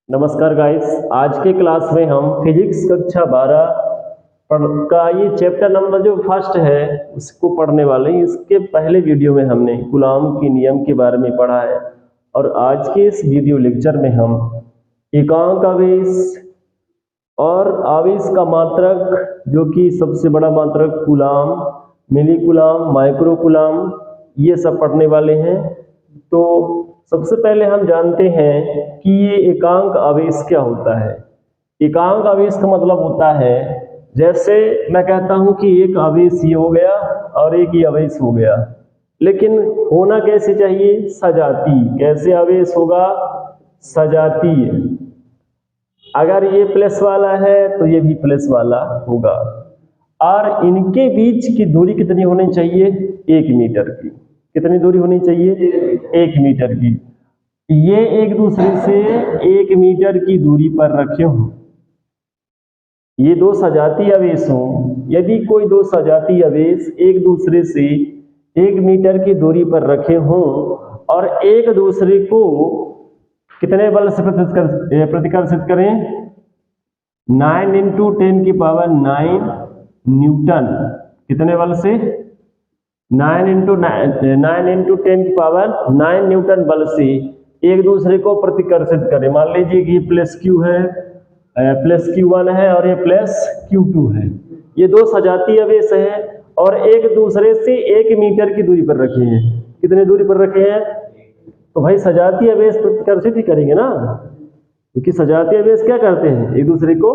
नमस्कार गाइस, आज के क्लास में हम फिजिक्स कक्षा 12 का ये चैप्टर नंबर जो फर्स्ट है उसको पढ़ने वाले हैं। इसके पहले वीडियो में हमने कूलॉम के नियम के बारे में पढ़ा है और आज के इस वीडियो लेक्चर में हम एकांक आवेश और आवेश का मात्रक, जो कि सबसे बड़ा मात्रक कूलॉम, मिली कूलॉम, माइक्रो कूलॉम, ये सब पढ़ने वाले हैं। तो सबसे पहले हम जानते हैं कि ये एकांक आवेश क्या होता है। एकांक आवेश का मतलब होता है, जैसे मैं कहता हूं कि एक आवेश ये हो गया और एक ये आवेश हो गया, लेकिन होना कैसे चाहिए? सजातीय। कैसे आवेश होगा? सजातीय। अगर ये प्लस वाला है तो ये भी प्लस वाला होगा। और इनके बीच की दूरी कितनी होनी चाहिए? 1 मीटर की। कितनी दूरी होनी चाहिए? 1 मीटर की। ये एक दूसरे से 1 मीटर की दूरी पर रखे हों। ये दो सजातीय आवेश हों। यदि कोई दो सजातीय आवेश एक दूसरे से 1 मीटर की दूरी पर रखे हों और एक दूसरे को कितने बल से प्रतिकर्षित करें? 9 × 10⁹ न्यूटन। कितने बल से? 9 × 10⁹ न्यूटन बल से एक दूसरे को प्रतिकर्षित करें। मान लीजिए कि प्लस क्यू है, प्लस Q1 है और ये प्लस Q2 है। ये दो सजातीय आवेश हैं और एक दूसरे से 1 मीटर की दूरी पर रखे हैं। कितने दूरी पर रखे हैं? तो भाई सजातीय आवेश प्रतिकर्षित ही करेंगे ना, क्योंकि सजातीय आवेश क्या करते हैं? एक दूसरे को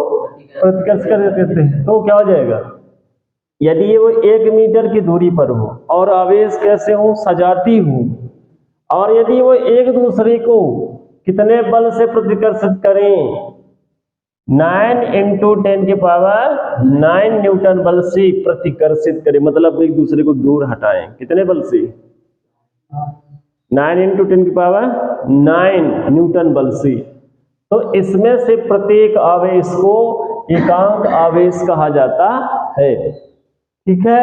प्रतिकर्षित करते हैं। तो क्या हो जाएगा? यदि वो 1 मीटर की दूरी पर हो और आवेश कैसे हो? सजातीय हो, और यदि वो एक दूसरे को कितने बल से प्रतिकर्षित करें? 9 × 10⁹ न्यूटन बल से प्रतिकर्षित करें, मतलब एक दूसरे को दूर हटाएं। कितने बल से? 9 × 10⁹ न्यूटन बल से। तो इसमें से प्रत्येक आवेश को एकांक आवेश कहा जाता है। ठीक है।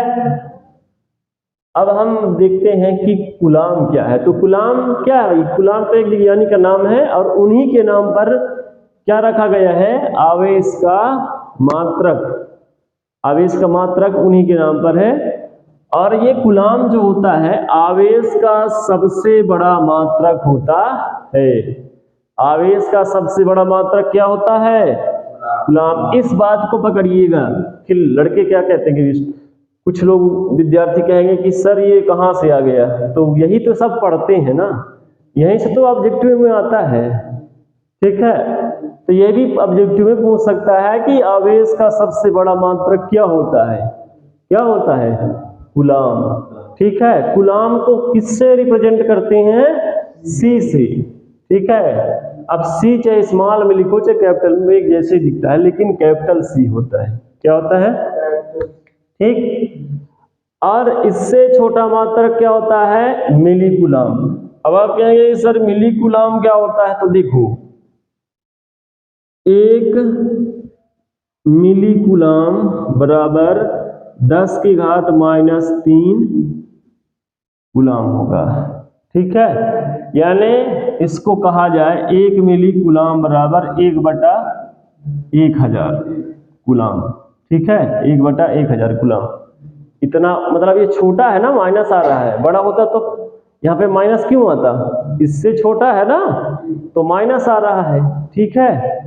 अब हम देखते हैं कि कूलॉम क्या है। तो कूलॉम क्या है? कूलॉम तो एक वैज्ञानिक का नाम है और उन्हीं के नाम पर क्या रखा गया है? आवेश का मात्रक। आवेश का मात्रक उन्हीं के नाम पर है। और ये कूलॉम जो होता है आवेश का सबसे बड़ा मात्रक होता है। आवेश का सबसे बड़ा मात्रक क्या होता है? कूलॉम। इस बात को पकड़िएगा कि लड़के क्या कहते हैं कि कुछ लोग विद्यार्थी कहेंगे कि सर ये कहाँ से आ गया? तो यही तो सब पढ़ते हैं ना, यहीं से तो ऑब्जेक्टिव में आता है। ठीक है। तो ये भी ऑब्जेक्टिव में पूछ सकता है कि आवेश का सबसे बड़ा मात्रक क्या होता है? क्या होता है? कूलॉम। ठीक है। कूलॉम को किससे रिप्रेजेंट करते हैं? C से। ठीक है। अब C चाहे स्मॉल में लिखो चाहे कैपिटल में, एक जैसे दिखता है, लेकिन कैपिटल C होता है। क्या होता है? ठीक। और इससे छोटा मात्रक क्या होता है? मिली कूलॉम। अब आप कहेंगे सर मिली कूलॉम क्या होता है? तो देखो, 1 मिली कूलॉम बराबर 10⁻³ कूलॉम होगा। ठीक है। यानी इसको कहा जाए 1 मिली कूलॉम बराबर 1/1000 कूलॉम। ठीक है। 1/1000 कूलॉम। इतना मतलब ये छोटा है ना, माइनस आ रहा है। बड़ा होता तो यहाँ पे माइनस क्यों आता? इससे छोटा है ना, तो माइनस आ रहा है। ठीक है।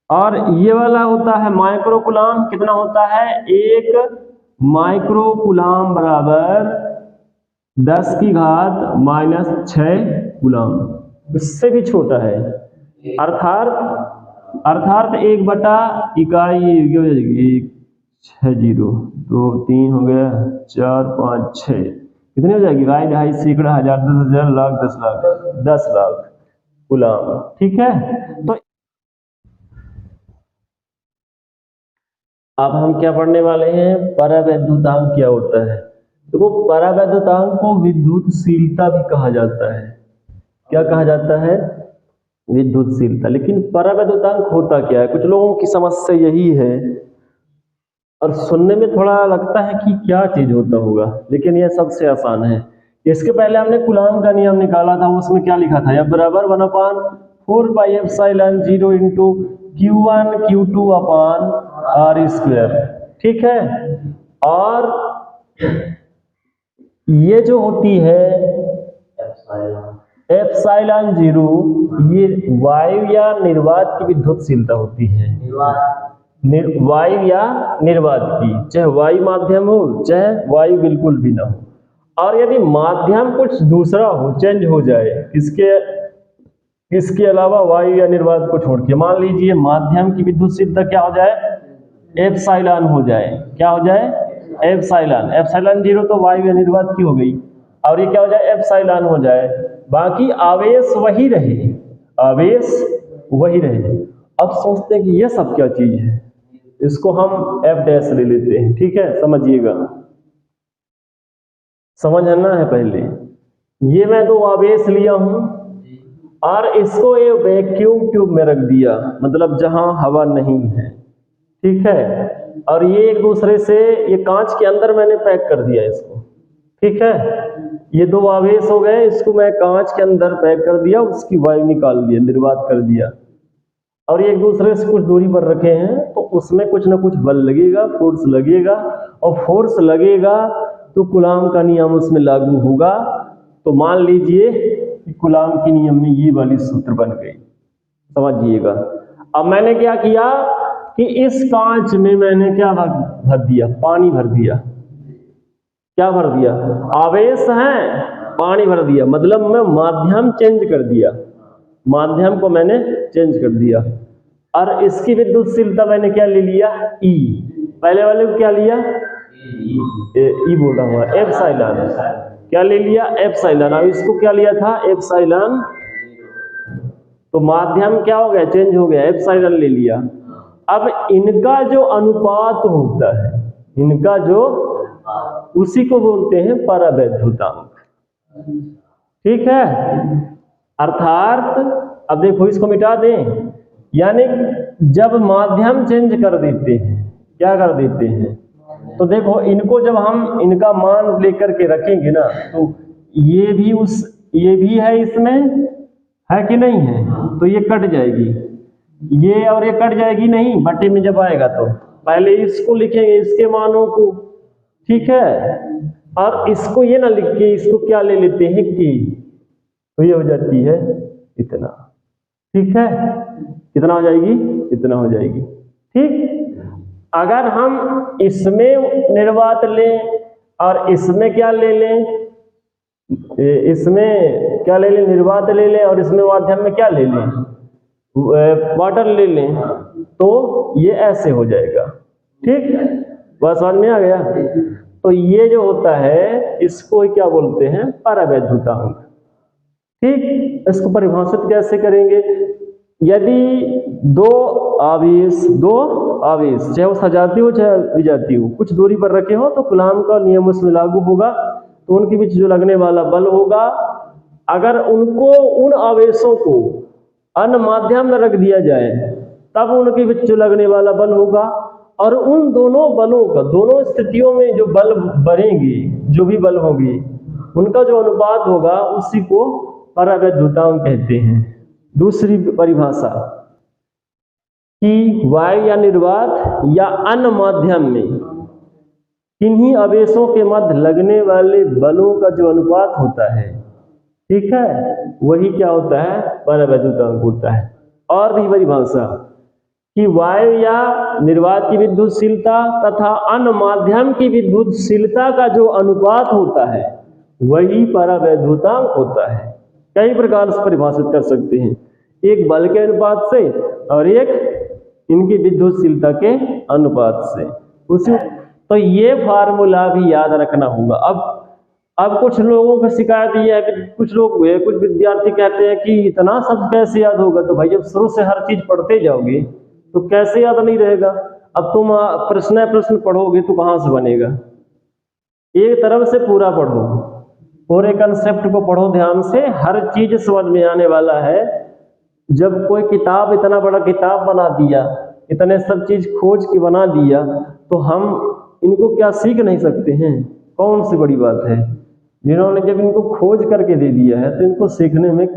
और ये वाला होता है माइक्रो कूलॉम। कितना होता है? 1 माइक्रो कूलॉम बराबर 10⁻⁻6 कूलॉम। इससे भी छोटा है। अर्थात 1/इकाई 60 तो 3 हो गया, 4 5 6 कितनी हो जाएगी? 2.5 सैकड़ा, 1000, 10,000, लाख, 10 लाख, 10 लाख कूलॉम। ठीक है। तो अब हम क्या पढ़ने वाले हैं? परावैद्युतांक क्या होता है। देखो, परावैद्युतांक को विद्युतशीलता भी कहा जाता है। क्या कहा जाता है? विद्युतशीलता। लेकिन परावैद्युतांक होता क्या है? कुछ लोगों की समस्या यही है और सुनने में थोड़ा लगता है कि क्या चीज होता होगा, लेकिन यह सबसे आसान है। इसके पहले हमने कूलॉम का नियम निकाला था, उसमें क्या लिखा था? F = 1/4 4πε0 इंटू Q1 Q2 अपान R स्क्वायर। ठीक है, और ये जो होती है एप्सिलॉन 0, ये वायु या निर्वात की विद्युतशीलता होती है। वायु या निर्वात की, चाहे वायु माध्यम हो चाहे वायु बिल्कुल भी ना हो। और यदि माध्यम कुछ दूसरा हो, चेंज हो जाए, इसके अलावा वायु या निर्वात को छोड़ के, मान लीजिए माध्यम की विद्युतशीलता क्या हो जाए, एप्सिलॉन हो जाए। क्या हो जाए, एप्सिलॉन। एप्सिलॉन 0 तो वायु या निर्वात की हो गई, और ये क्या हो जाए, एप्सिलॉन हो जाए। बाकी आवेश वही रहे, आवेश वही रहे। अब सोचते हैं कि ये सब क्या चीज है, इसको हम F डैश ले लेते हैं। ठीक है, समझिएगा, समझना है पहले। ये मैं दो आवेश लिया हूं और इसको ये वैक्यूम ट्यूब में रख दिया, मतलब जहां हवा नहीं है। ठीक है, और ये एक दूसरे से, ये कांच के अंदर मैंने पैक कर दिया इसको। ठीक है, ये दो आवेश हो गए, इसको मैं कांच के अंदर पैक कर दिया, उसकी वायु निकाल दिया, निर्वात कर दिया, और ये एक दूसरे से कुछ दूरी पर रखे हैं, तो उसमें कुछ ना कुछ बल लगेगा, फोर्स लगेगा, और फोर्स लगेगा तो कूलाम का नियम उसमें लागू होगा। तो मान लीजिए कि कूलाम के नियम में ये वाली सूत्र बन गई, समझिएगा। अब मैंने क्या किया कि इस कांच में मैंने क्या भर दिया, पानी भर दिया। क्या भर दिया, आवेश हैं, पानी भर दिया, मतलब मैं माध्यम चेंज कर दिया, माध्यम को मैंने चेंज कर दिया। और इसकी विद्युतशीलता मैंने क्या ले लिया, E। पहले वाले को क्या लिया, E बोल रहा हूँ, एप्सिलॉन। क्या ले लिया, एप्सिलॉन। अब इसको क्या लिया था, एप्सिलॉन। तो माध्यम क्या हो गया, चेंज हो गया, एप्सिलॉन ले लिया। अब इनका जो अनुपात होता है, इनका जो, उसी को बोलते हैं परावैद्युतांक। ठीक है, अर्थात अब देखो इसको मिटा दें, यानी जब माध्यम चेंज कर देते हैं, क्या कर देते हैं, तो देखो इनको जब हम इनका मान लेकर के रखेंगे ना, तो ये भी है इसमें, है कि नहीं है, तो ये कट जाएगी, ये और ये कट जाएगी नहीं, बटे में जब आएगा तो पहले इसको लिखेंगे, इसके मानों को। ठीक है, और इसको ये ना लिख के इसको क्या ले लेते हैं कि, तो ये हो जाती है इतना। ठीक है, कितना हो जाएगी, इतना हो जाएगी। ठीक, अगर हम इसमें निर्वात लें और इसमें क्या ले लें, इसमें क्या ले लें, निर्वात ले लें, और इसमें माध्यम में क्या ले लें, वाटर ले लें, तो ये ऐसे हो जाएगा। ठीक, बस समझ में आ गया। तो ये जो होता है इसको क्या बोलते हैं, परावैद्युतांक। ठीक, इसको परिभाषित कैसे करेंगे, यदि दो आवेश चाहे वो सजाती हो चाहे विजाती हो, कुछ दूरी पर रखे हो, तो कूलाम का नियम उसमें लागू होगा, तो उनके बीच जो लगने वाला बल होगा, अगर उनको, उन आवेशों को अन्य माध्यम में रख दिया जाए, तब उनके बीच जो लगने वाला बल होगा, और उन दोनों बलों का, दोनों स्थितियों में जो बल बढ़ेंगे, जो भी बल होंगे, उनका जो अनुपात होगा, उसी को परावैद्युतांक कहते हैं। दूसरी परिभाषा कि वायु या निर्वात या अन्य माध्यम में किन्हीं आवेशों के मध्य लगने वाले बलों का जो अनुपात होता है, ठीक है, वही क्या होता है, परावैद्युतांक होता है। और भी परिभाषा कि वायु या निर्वात की विद्युतशीलता तथा अन्य माध्यम की विद्युतशीलता का जो अनुपात होता है, वही परावैद्युतांक होता है। कई प्रकार से परिभाषित कर सकते हैं, एक बल के अनुपात से और एक इनकी विद्युतशीलता के अनुपात से। उसी तो ये फार्मूला भी याद रखना होगा। अब कुछ लोगों की शिकायत ये है कि कुछ विद्यार्थी कहते हैं कि इतना सब कैसे याद होगा। तो भाई जब शुरू से हर चीज पढ़ते जाओगे तो कैसे याद नहीं रहेगा। अब तुम प्रश्न पढ़ोगे तो कहां से बनेगा। एक तरफ से पूरा पढ़ो, पूरे कंसेप्ट को पढ़ो ध्यान से, हर चीज समझ में आने वाला है। जब कोई किताब, इतना बड़ा किताब बना दिया, इतने सब चीज खोज के बना दिया, तो हम इनको क्या सीख नहीं सकते हैं। कौन सी बड़ी बात है। जिन्होंने जब इनको खोज करके दे दिया है तो इनको सीखने में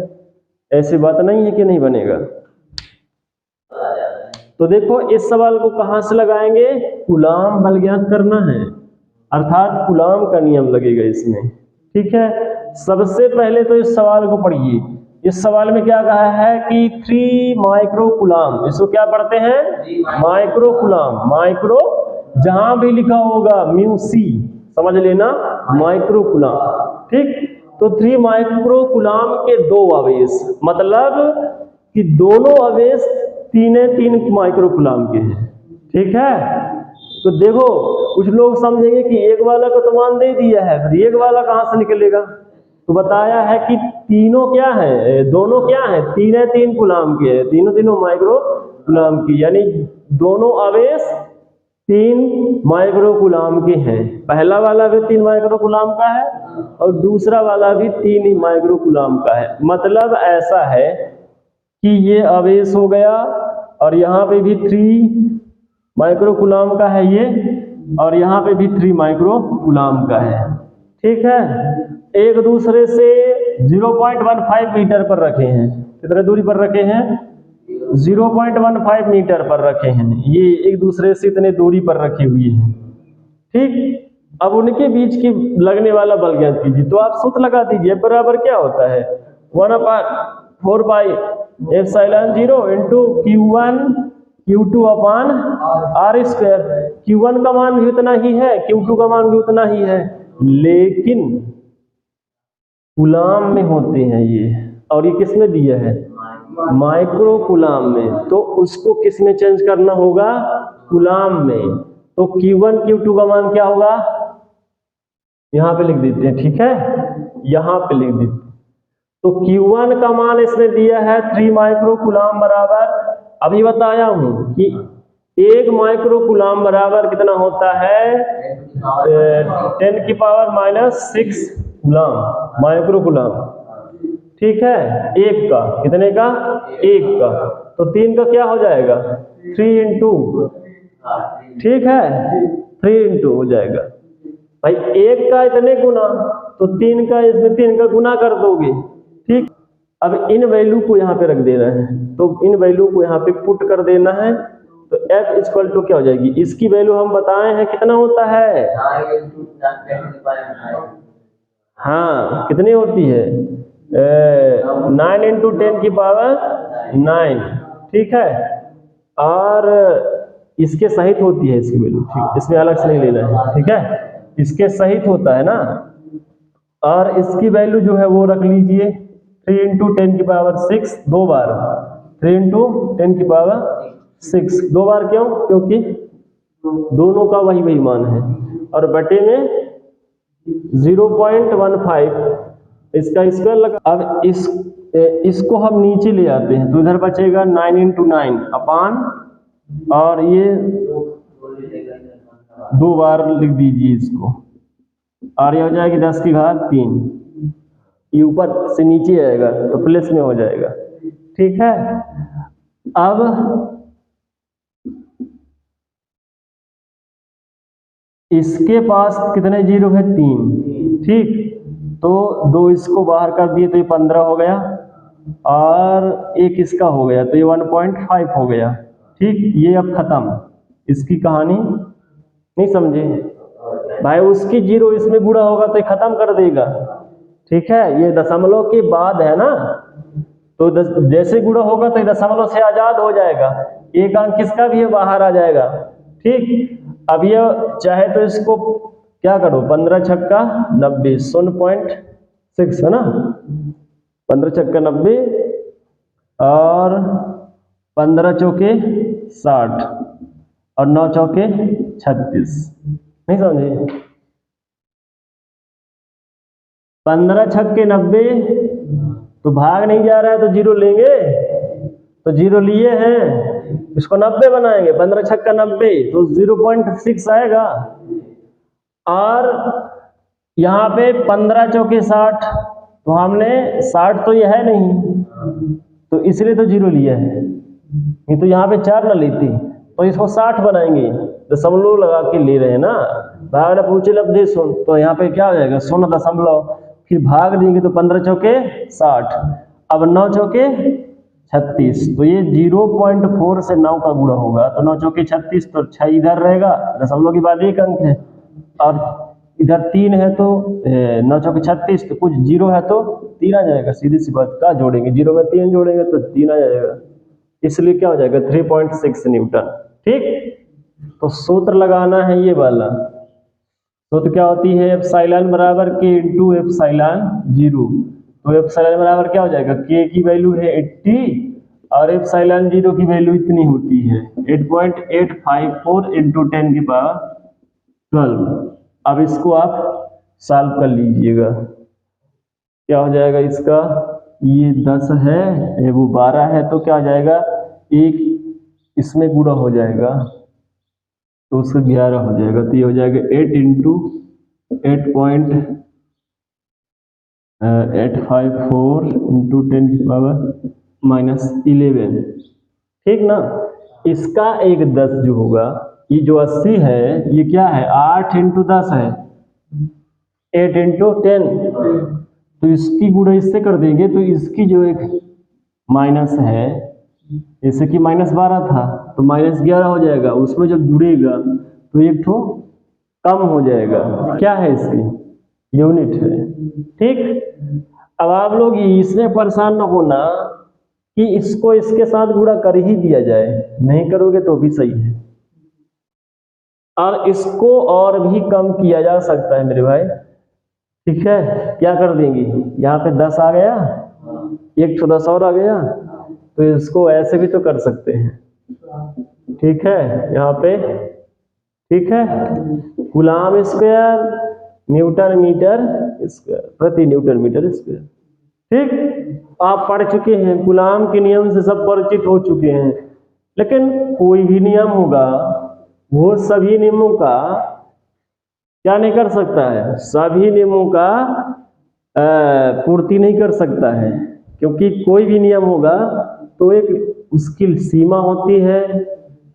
ऐसी बात नहीं है कि नहीं बनेगा। तो देखो इस सवाल को कहां से लगाएंगे, कूलाम बल ज्ञात करना है, अर्थात कूलाम का नियम लगेगा इसमें। ठीक है, सबसे पहले तो इस सवाल को पढ़िए। इस सवाल में क्या कहा है कि 3 माइक्रो कूलाम, इसको क्या पढ़ते हैं, माइक्रो कूलाम। माइक्रो जहां भी लिखा होगा म्यू सी समझ लेना माइक्रो कूलाम। ठीक, तो 3 माइक्रो कूलाम के 2 आवेश, मतलब कि दोनों आवेश 3 माइक्रो कूलाम के हैं। ठीक है, तो देखो कुछ लोग समझेंगे कि एक वाला को तो मान दे दिया है, फिर एक वाला कहां से निकलेगा। तो बताया है कि तीनों क्या है, दोनों क्या है, 3 कूलाम के हैं, तीनों माइक्रो कूलाम की, यानी दोनों आवेश 3 माइक्रो कूलाम के हैं। पहला वाला भी 3 माइक्रो कूलाम का है और दूसरा वाला भी 3 माइक्रो कूलाम का है। मतलब ऐसा है कि ये आवेश हो गया और यहाँ पे भी 3 माइक्रो कूलाम का है ये, और यहाँ पे भी 3 माइक्रो कूलाम का है। ठीक है, एक दूसरे से 0.15 मीटर पर रखे हैं। कितने दूरी पर रखे हैं, 0.15 मीटर पर रखे हैं। ये एक दूसरे से इतने दूरी पर रखे हुए हैं। ठीक, अब उनके बीच की लगने वाला बल ज्ञात कीजिए। तो आप सूत्र लगा दीजिए, बराबर क्या होता है, 1/4 pi epsilon 0 into Q1 Q2 अपान R स्क्वायर। Q1 का मान भी उतना ही है, Q2 का मान भी उतना ही है, लेकिन कूलाम में होते हैं ये, और ये किस में दिया है, माइक्रो कूलाम में। तो उसको किस में चेंज करना होगा, कूलाम में। तो Q1 Q2 का मान क्या होगा, यहां पे लिख देते हैं। ठीक है, यहां पे लिख देते हैं। तो Q1 का मान इसने दिया है 3 माइक्रो कूलाम बराबर, अभी बताया हूं कि 1 माइक्रो कूलाम बराबर कितना होता है, 10⁻⁻6 कूलाम माइक्रो कूलाम। ठीक है, एक का कितने का, एक का, तो 3 का क्या हो जाएगा, 3 इंटू, ठीक है 3 इंटू हो जाएगा भाई, एक का इतने गुना, तो 3 का इसमें 3 का गुना कर दोगे। ठीक, अब इन वैल्यू को यहाँ पे रख देना है, तो इन वैल्यू को यहाँ पे पुट कर देना है। तो F इक्वल टू क्या हो जाएगी, इसकी वैल्यू हम बताए हैं कितना होता है, हाँ कितनी होती है, 9 इंटू 10⁻⁹। ठीक है, और इसके सहित होती है इसकी वैल्यू। ठीक, इसमें अलग से नहीं लेना है। ठीक है, इसके सहित होता है ना, और इसकी वैल्यू जो है वो रख लीजिए 3 इंटू 10⁻⁶, 2 बार 3 इंटू 10⁻⁶, 2 बार क्यों, क्योंकि दोनों का वही वही मान है, और बटे में 0.15 इसका स्क्वायर लगा। अब इसको हम नीचे ले आते हैं, तो इधर बचेगा 9 इंटू 9 अपान, और ये 2 बार लिख दीजिए इसको, और ये हो जाएगी 10⁻3। ये ऊपर से नीचे आएगा तो प्लस में हो जाएगा। ठीक है, अब इसके पास कितने जीरो है, 3। ठीक, तो 2 इसको बाहर कर दिए तो ये 15 हो गया, और एक इसका हो गया तो ये 1.5 हो गया। ठीक, ये अब खत्म, इसकी कहानी नहीं समझे भाई, उसकी 0 इसमें गुणा होगा तो ये खत्म कर देगा। ठीक है, ये दशमलव के बाद है ना, तो जैसे गुणा होगा तो ये दशमलव से आजाद हो जाएगा, एक अंक किसका भी है बाहर आ जाएगा। ठीक, अब ये चाहे तो इसको क्या करो, 15 छक्का 90, 0.6 है ना, 15 छक्का 90 और 15 चौके 60 और 9 चौके 36। नहीं समझे, 15 छक्के 90, तो भाग नहीं जा रहा है तो 0 लेंगे, तो 0 लिए हैं, इसको 90 बनाएंगे, 15 छक्का 90 तो 0.6 आएगा, और यहाँ पे 15 चौके 60, तो हमने 60 तो ये है नहीं, तो इसलिए तो 0 लिया है, नहीं तो यहाँ पे 4 न लेती, तो इसको 60 बनाएंगे, दशमलव लगा के ले रहे हैं ना, भाग पूछे लब्धे सुन, तो यहाँ पे क्या हो जाएगा 0.0, फिर भाग देंगे तो 15 चौके 60, अब 9 चौके 36, तो ये 0.4 से 9 का गुणा होगा, तो 9 चौके 36, तो 6 इधर रहेगा, दशमलव के बाद 1 अंक है, और इधर 3 है तो 9 चौके 36, तो कुछ 0 है तो 3 आ जाएगा, सीधी सी बात। क्या जोड़ेंगे, 0 में 3 जोड़ेंगे तो 3 आ जाएगा, इसलिए क्या हो जाएगा 3.6 न्यूटन। ठीक, तो सूत्र लगाना है ये वाला। सूत्र क्या होती है, एप्सिलॉन बराबर के इंटू एप्सिलॉन 0। तो एप्सिलॉन बराबर क्या हो जाएगा, के की वैल्यू है 80 और एप्सिलॉन 0 की वैल्यू इतनी होती है 8.854 इंटू 10 की पावर 12। अब इसको आप सॉल्व कर लीजिएगा, क्या हो जाएगा इसका, ये 10 है, वो 12 है, तो क्या हो जाएगा, एक इसमें गुणा हो जाएगा तो उससे 11 हो जाएगा, तो ये हो जाएगा 8 इंटू 8.854 इंटू 10 की पावर -11। ठीक ना, इसका एक 10 जो होगा, ये जो 80 है ये क्या है, 8 इंटू 10 है, 8 इंटू 10, तो इसकी गुणा इससे कर देंगे, तो इसकी जो एक माइनस है, जैसे कि -12 था तो -11 हो जाएगा, उसमें जब जुड़ेगा तो एक तो कम हो जाएगा, क्या है इसकी यूनिट है। ठीक, अब आप लोग इसमें परेशान न होना कि इसको इसके साथ गुणा कर ही दिया जाए, नहीं करोगे तो भी सही है, और इसको और भी कम किया जा सकता है मेरे भाई। ठीक है, क्या कर देंगे, यहाँ पे 10 आ गया, एक तो 10 और आ गया, तो इसको ऐसे भी तो कर सकते हैं। ठीक है, यहाँ पे ठीक है, coulomb square newton metre square प्रति न्यूटन मीटर स्क्वायर। ठीक, आप पढ़ चुके हैं, कूलाम के नियम से सब परिचित हो चुके हैं, लेकिन कोई भी नियम होगा वो सभी नियमों का क्या नहीं कर सकता है, सभी नियमों का पूर्ति नहीं कर सकता है, क्योंकि कोई भी नियम होगा तो एक उसकी सीमा होती है,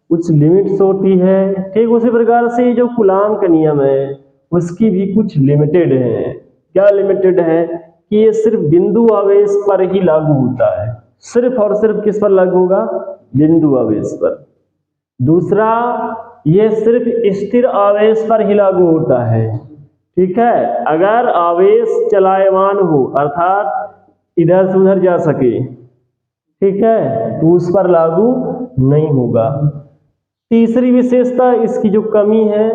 कुछ लिमिट्स होती है। ठीक उसी प्रकार से जो कूलाम का नियम है उसकी भी कुछ लिमिटेड है। क्या लिमिटेड है कि ये सिर्फ बिंदु आवेश पर ही लागू होता है, सिर्फ और सिर्फ किस पर लागू होगा, बिंदु आवेश पर। दूसरा, ये सिर्फ स्थिर आवेश पर ही लागू होता है। ठीक है, अगर आवेश चलायमान हो अर्थात इधर से उधर जा सके, ठीक है, तो उस पर लागू नहीं होगा। तीसरी विशेषता इसकी जो कमी है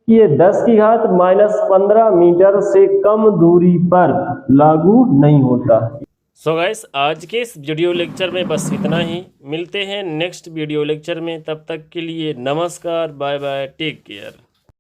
कि ये 10 की घात -15 मीटर से कम दूरी पर लागू नहीं होता। सो गाइस, आज के इस वीडियो लेक्चर में बस इतना ही, मिलते हैं नेक्स्ट वीडियो लेक्चर में, तब तक के लिए नमस्कार, बाय बाय, टेक केयर।